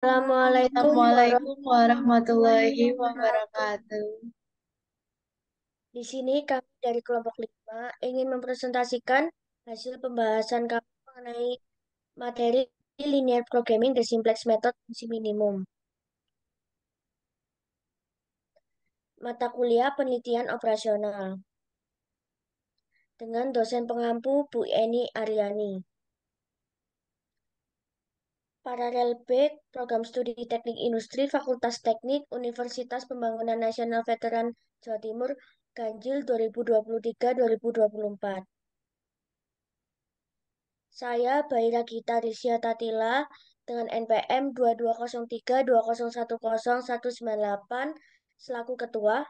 Assalamualaikum Assalamualaikum warahmatullahi warahmatullahi wabarakatuh. wabarakatuh. Di sini kami dari kelompok 5 ingin mempresentasikan hasil pembahasan kami mengenai materi linear programming the simplex method fungsi minimum. Mata kuliah penelitian operasional dengan dosen pengampu Bu Eni Aryani. Paralel B, Program Studi Teknik Industri, Fakultas Teknik, Universitas Pembangunan Nasional Veteran Jawa Timur, Ganjil 2023-2024. Saya Baira Gita Risya Tatila dengan NPM 220320101198 selaku ketua.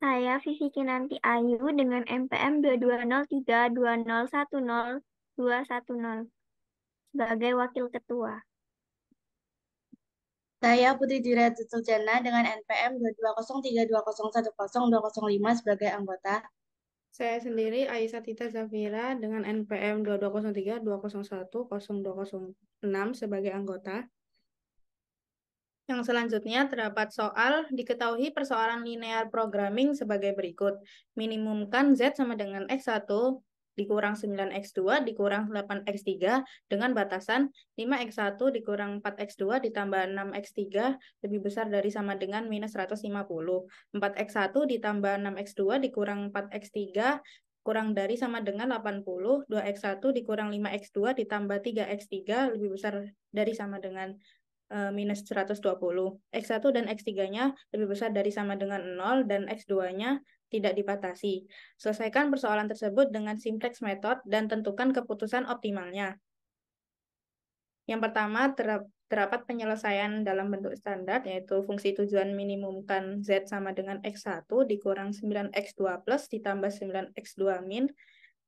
Saya Vivi Kinanti Ayu dengan NPM 220320102110 sebagai wakil ketua. Saya Putri Dira Tutuljana dengan NPM 220320102005 sebagai anggota. Saya sendiri Aisyah Tita Zafira dengan NPM 220320101006 sebagai anggota. Yang selanjutnya terdapat soal diketahui persoalan linear programming sebagai berikut. Minimumkan Z sama dengan X1 dikurang 9X2 dikurang 8X3 dengan batasan 5X1 dikurang 4X2 ditambah 6X3 lebih besar dari sama dengan minus 150. 4X1 ditambah 6X2 dikurang 4X3 kurang dari sama dengan 80. 2X1 dikurang 5X2 ditambah 3X3 lebih besar dari sama dengan minus 120. X1 dan X3-nya lebih besar dari sama dengan 0 dan X2-nya tidak dibatasi. Selesaikan persoalan tersebut dengan simplex method dan tentukan keputusan optimalnya. Yang pertama, terdapat penyelesaian dalam bentuk standar, yaitu fungsi tujuan minimumkan Z sama dengan X1 dikurang 9X2 plus ditambah 9X2 min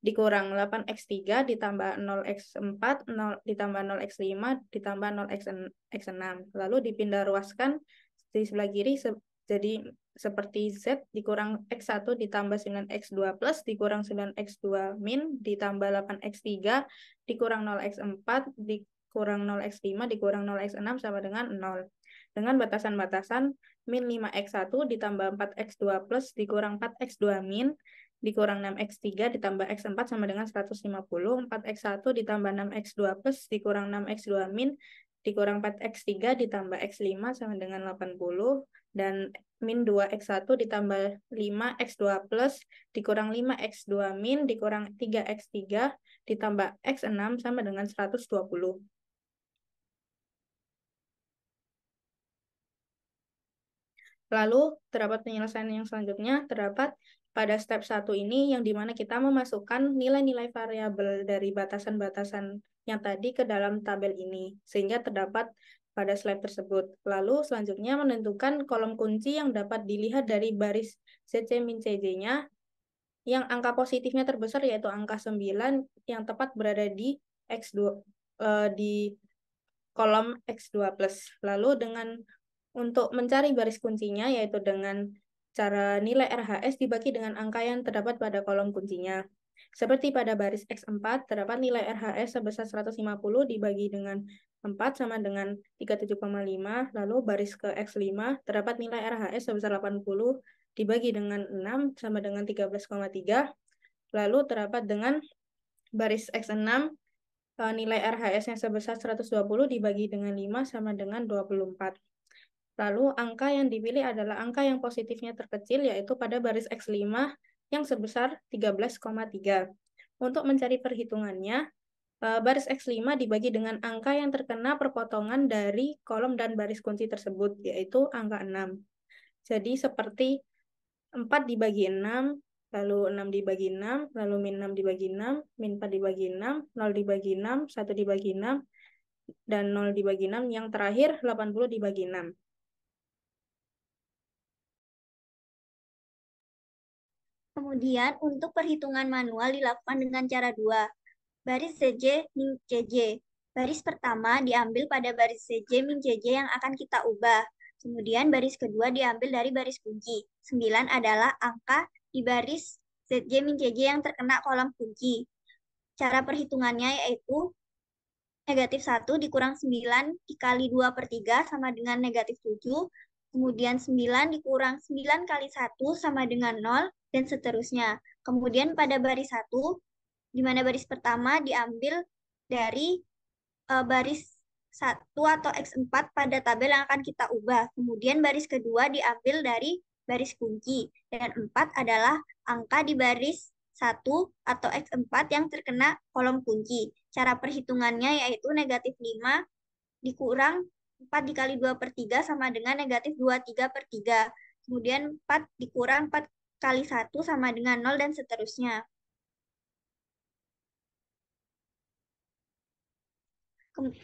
dikurang 8X3 ditambah 0X4 0, ditambah 0X5 ditambah 0X6. Lalu dipindah ruaskan di sebelah kiri jadi seperti Z dikurang X1 ditambah 9X2 plus dikurang 9X2 min ditambah 8X3 dikurang 0X4 dikurang 0X5 dikurang 0X6 sama dengan 0. Dengan batasan-batasan min 5X1 ditambah 4X2 plus dikurang 4X2 min dikurang 6X3 ditambah X4 sama dengan 150. 4X1 ditambah 6X2 plus dikurang 6X2 min dikurang 4X3 ditambah X5 sama dengan 80. Dan min 2X1 ditambah 5X2 plus dikurang 5X2 min dikurang 3X3 ditambah X6 sama dengan 120. Lalu terdapat penyelesaian yang selanjutnya, terdapat pada step 1 ini yang dimana kita memasukkan nilai-nilai variabel dari batasan-batasan yang tadi ke dalam tabel ini, sehingga terdapat pada slide tersebut. Lalu selanjutnya menentukan kolom kunci yang dapat dilihat dari baris CC min CJ-nya, yang angka positifnya terbesar yaitu angka 9 yang tepat berada di X2, di kolom X2+. Lalu untuk mencari baris kuncinya, yaitu dengan cara nilai RHS dibagi dengan angka yang terdapat pada kolom kuncinya. Seperti pada baris X4, terdapat nilai RHS sebesar 150 dibagi dengan 4 sama dengan 37,5. Lalu baris ke X5, terdapat nilai RHS sebesar 80 dibagi dengan 6 sama dengan 13,3. Lalu terdapat dengan baris X6, nilai RHS-nya sebesar 120 dibagi dengan 5 sama dengan 24. Lalu angka yang dipilih adalah angka yang positifnya terkecil, yaitu pada baris X5 yang sebesar 13,3. Untuk mencari perhitungannya, baris X5 dibagi dengan angka yang terkena perpotongan dari kolom dan baris kunci tersebut, yaitu angka 6. Jadi seperti 4 dibagi 6, lalu 6 dibagi 6, lalu min 6 dibagi 6, min 4 dibagi 6, 0 dibagi 6, 1 dibagi 6, dan 0 dibagi 6, yang terakhir 80 dibagi 6. Kemudian untuk perhitungan manual dilakukan dengan cara dua. Baris CJ min CJ. Baris pertama diambil pada baris CJ min CJ yang akan kita ubah. Kemudian baris kedua diambil dari baris kunci. 9 adalah angka di baris CJ min CJ yang terkena kolom kunci. Cara perhitungannya yaitu negatif 1 dikurang 9 dikali 2 per 3 sama dengan negatif 7. Kemudian 9 dikurang 9 kali 1 sama dengan 0, dan seterusnya. Kemudian pada baris 1, di mana baris pertama diambil dari baris 1 atau X4 pada tabel yang akan kita ubah. Kemudian baris kedua diambil dari baris kunci. Dan 4 adalah angka di baris 1 atau X4 yang terkena kolom kunci. Cara perhitungannya yaitu negatif 5 dikurang 4 dikali 2 per 3 sama dengan negatif 23 per 3. Kemudian 4 dikurang 4 kali 1 sama dengan 0, dan seterusnya.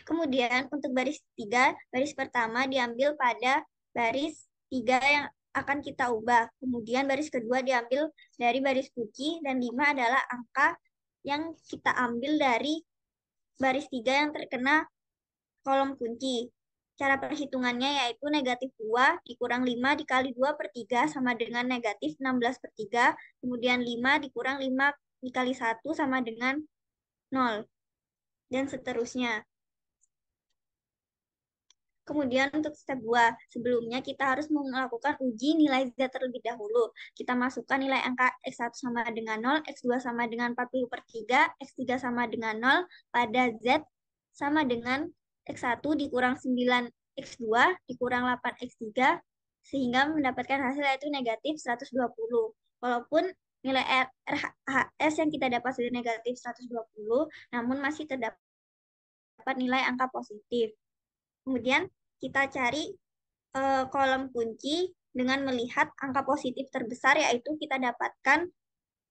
Kemudian untuk baris 3, baris pertama diambil pada baris 3 yang akan kita ubah. Kemudian baris kedua diambil dari baris kunci, dan 5 adalah angka yang kita ambil dari baris 3 yang terkena kolom kunci. Cara perhitungannya yaitu negatif 2 dikurang 5 dikali 2 per 3 sama dengan negatif 16 per 3. Kemudian 5 dikurang 5 dikali 1 sama dengan 0. Dan seterusnya. Kemudian untuk step 2, sebelumnya kita harus melakukan uji nilai Z terlebih dahulu. Kita masukkan nilai angka X1 sama dengan 0, X2 sama dengan 40 per 3, X3 sama dengan 0, pada Z sama dengan X1 dikurang 9 X2 dikurang 8 X3, sehingga mendapatkan hasil yaitu negatif 120. Walaupun nilai RHS yang kita dapat sudah negatif 120, namun masih terdapat nilai angka positif. Kemudian kita cari kolom kunci dengan melihat angka positif terbesar, yaitu kita dapatkan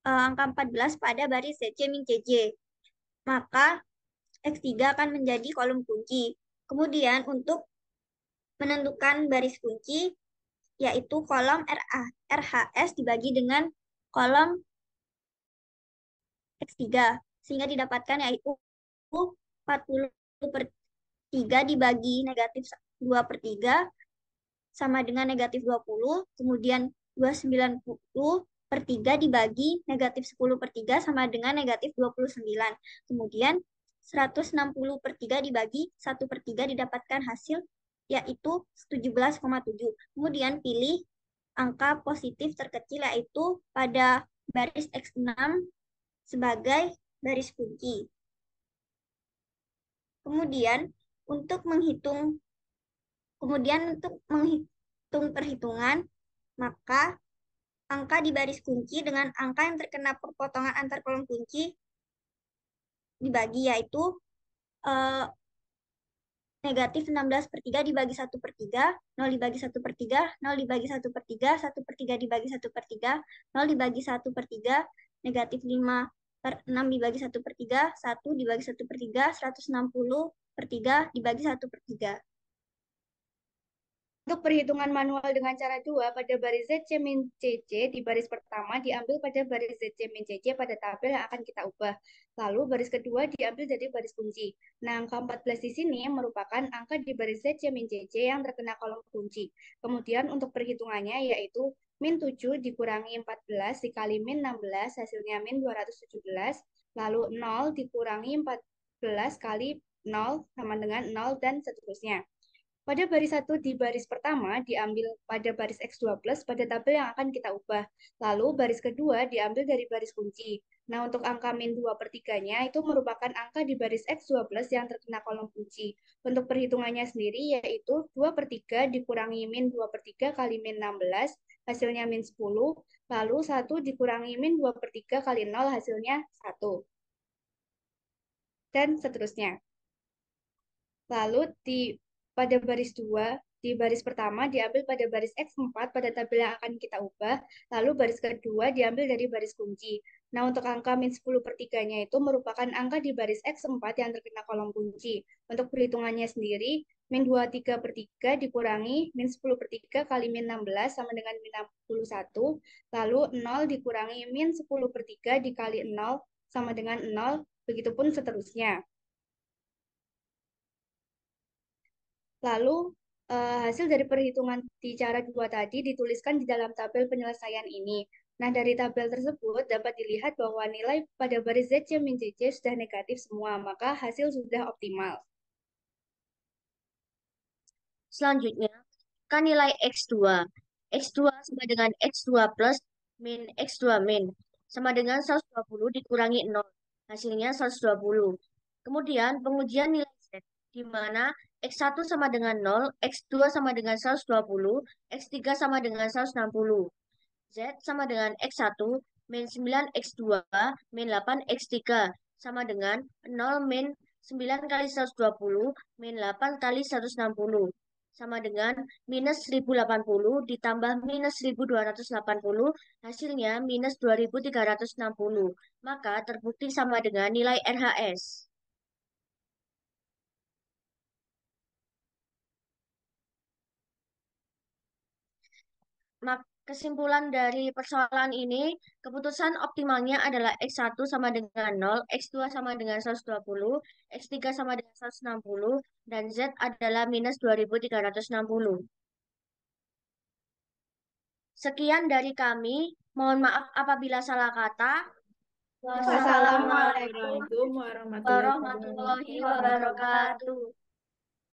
angka 14 pada baris CC min CJ. Maka X3 akan menjadi kolom kunci. Kemudian untuk menentukan baris kunci, yaitu kolom RHS dibagi dengan kolom X3, sehingga didapatkan yaitu 40 per 3 dibagi negatif 2 per 3 sama dengan negatif 20, kemudian 290 per 3 dibagi negatif 10 per 3 sama dengan negatif 29. Kemudian 160 per 3 dibagi 1 per 3 didapatkan hasil yaitu 17,7. Kemudian pilih angka positif terkecil yaitu pada baris X6 sebagai baris kunci. Kemudian untuk menghitung perhitungan, maka angka di baris kunci dengan angka yang terkena perpotongan antar kolom kunci dibagi, yaitu negatif 16 per 3 dibagi 1 per 3, 0 dibagi 1 per 3, 0 dibagi 1 per 3, 1 per 3 dibagi 1 per 3, 0 dibagi 1 per 3, negatif 5 per 6 dibagi 1 per 3, 1 dibagi 1 per 3, 160 per 3 dibagi 1 per 3. Untuk perhitungan manual dengan cara 2, pada baris ZC min CC di baris pertama diambil pada baris ZC min CC pada tabel yang akan kita ubah. Lalu baris kedua diambil dari baris kunci. Nah, angka 14 di sini merupakan angka di baris ZC min CC yang terkena kolom kunci. Kemudian untuk perhitungannya yaitu min 7 dikurangi 14 dikali min 16, hasilnya min 217. Lalu 0 dikurangi 14 kali 0 sama dengan 0, dan seterusnya. Pada baris 1 di baris pertama diambil pada baris X12 pada tabel yang akan kita ubah. Lalu baris kedua diambil dari baris kunci. Nah, untuk angka min 2 per 3-nya itu merupakan angka di baris X12 yang terkena kolom kunci. Untuk perhitungannya sendiri yaitu 2 per 3 dikurangi min 2 per 3 kali min 16, hasilnya min 10. Lalu 1 dikurangi min 2 per 3 kali 0, hasilnya 1. Dan seterusnya. Lalu pada baris 2, di baris pertama diambil pada baris X4 pada tabel yang akan kita ubah, lalu baris kedua diambil dari baris kunci. Nah, untuk angka min 10 per 3-nya itu merupakan angka di baris X4 yang terkena kolom kunci. Untuk perhitungannya sendiri, min 23 per 3 dikurangi min 10 per 3 kali min 16 sama dengan min 61, lalu 0 dikurangi min 10 per 3 dikali 0 sama dengan 0, begitupun seterusnya. Lalu hasil dari perhitungan di cara 2 tadi dituliskan di dalam tabel penyelesaian ini. Nah, dari tabel tersebut dapat dilihat bahwa nilai pada baris ZC min CC sudah negatif semua, maka hasil sudah optimal. Selanjutnya, kan nilai X2. X2 sama dengan X2 plus min X2 min. Sama dengan 120 dikurangi 0. Hasilnya 120. Kemudian pengujian nilai Z, di mana X1 sama dengan 0, X2 sama dengan 120, X3 sama dengan 160. Z sama dengan X1 min 9 X2 min 8 X3 sama dengan 0 min 9 kali 120 min 8 kali 160 sama dengan minus 1080 ditambah minus 1280 hasilnya minus 2360. Maka terbukti sama dengan nilai RHS. Kesimpulan dari persoalan ini, keputusan optimalnya adalah X1 sama dengan 0, X2 sama dengan 120, X3 sama dengan 160, dan Z adalah minus 2360. Sekian dari kami. Mohon maaf apabila salah kata. Wassalamualaikum Wassalamualaikum Assalamualaikum warahmatullahi warahmatullahi wabarakatuh. wabarakatuh.